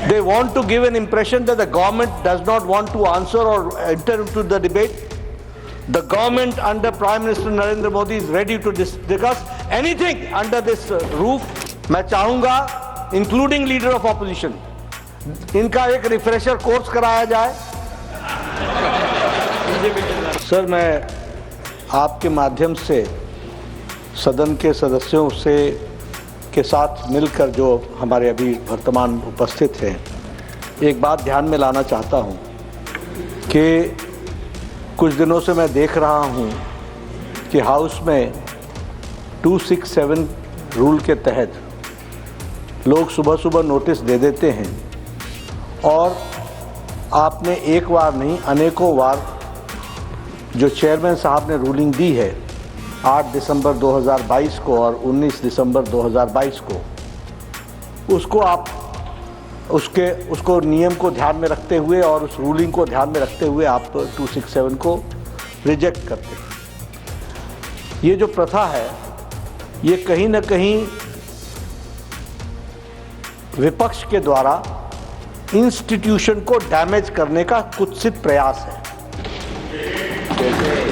They want to give an impression that the government does not want to answer or enter into the debate. The government under Prime Minister Narendra Modi is ready to discuss anything under this roof. मैं चाहूंगा, including leader of opposition, इनका एक refresher course कराया जाए। Sir, मैं आपके माध्यम से सदन के सदस्यों से के साथ मिलकर जो हमारे अभी वर्तमान उपस्थित हैं, एक बात ध्यान में लाना चाहता हूं कि कुछ दिनों से मैं देख रहा हूं कि हाउस में 267 रूल के तहत लोग सुबह सुबह नोटिस दे देते हैं और आपने एक बार नहीं अनेकों बार जो चेयरमैन साहब ने रूलिंग दी है 8 दिसंबर 2022 को और 19 दिसंबर 2022 को, उसको नियम को ध्यान में रखते हुए और उस रूलिंग को ध्यान में रखते हुए आप 267 को रिजेक्ट करते हैं। ये जो प्रथा है, ये कहीं न कहीं विपक्ष के द्वारा इंस्टीट्यूशन को डैमेज करने का कुत्सित प्रयास है।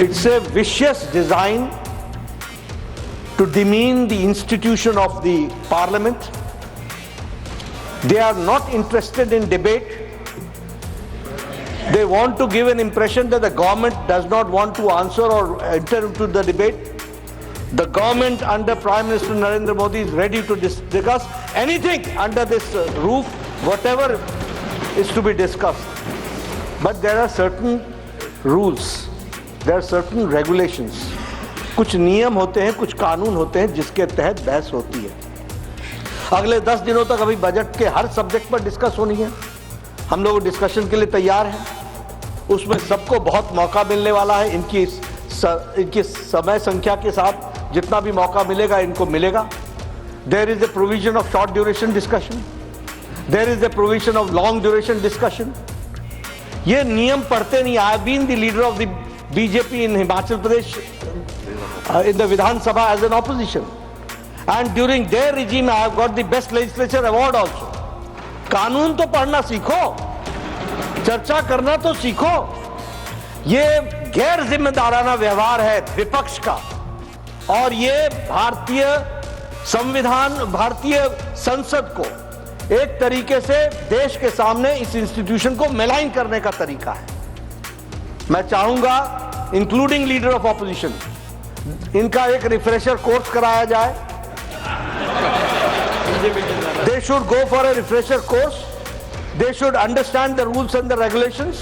It's a vicious design to demean the institution of the parliament. They are not interested in debate. They want to give an impression that the government does not want to answer or enter into the debate. The government under Prime Minister Narendra Modi is ready to discuss anything under this roof, whatever is to be discussed. But there are certain rules, there are certain regulations. कुछ नियम होते हैं, कुछ कानून होते हैं जिसके तहत बहस होती है। अगले 10 दिनों तक अभी बजट के हर सब्जेक्ट पर डिस्कस होनी है। हम लोग डिस्कशन के लिए तैयार हैं। उसमें सबको बहुत मौका मिलने वाला है। इनकी समय संख्या के साथ जितना भी मौका मिलेगा इनको मिलेगा। There is a provision of short duration discussion, there is a provision of long duration discussion. ये नियम पढ़ते नहीं। I have been the leader of the BJP in Himachal Pradesh in the Vidhan Sabha as an opposition, and during their regime I have got the best legislature award also. कानून तो पढ़ना सीखो, चर्चा करना तो सीखो। ये गैर जिम्मेदाराना व्यवहार है विपक्ष का, और ये भारतीय संविधान, भारतीय संसद को एक तरीके से देश के सामने इस इंस्टीट्यूशन को मेलाइन करने का तरीका है। मैं चाहूंगा, इंक्लूडिंग लीडर ऑफ ऑपोजिशन, इनका एक रिफ्रेशर कोर्स कराया जाए। They should go for a refresher course. They should understand the rules and the regulations,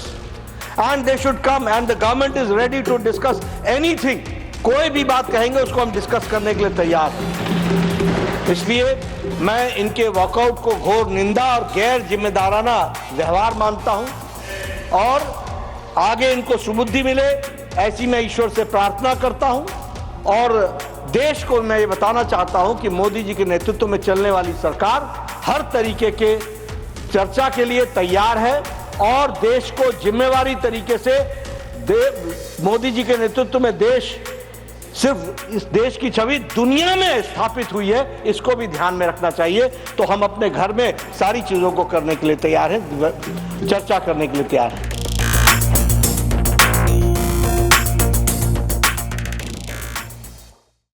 and they should come, and the government is ready to discuss anything. कोई भी बात कहेंगे उसको हम डिस्कस करने के लिए तैयार हैं। इसलिए मैं इनके वॉकआउट को घोर निंदा और गैर जिम्मेदाराना व्यवहार मानता हूं, और आगे इनको सुबुद्धि मिले ऐसी मैं ईश्वर से प्रार्थना करता हूं। और देश को मैं ये बताना चाहता हूं कि मोदी जी के नेतृत्व में चलने वाली सरकार हर तरीके के चर्चा के लिए तैयार है, और देश को जिम्मेवारी तरीके से मोदी जी के नेतृत्व में देश, सिर्फ इस देश की छवि दुनिया में स्थापित हुई है, इसको भी ध्यान में रखना चाहिए। तो हम अपने घर में सारी चीजों को करने के लिए तैयार हैं, चर्चा करने के लिए तैयार हैं।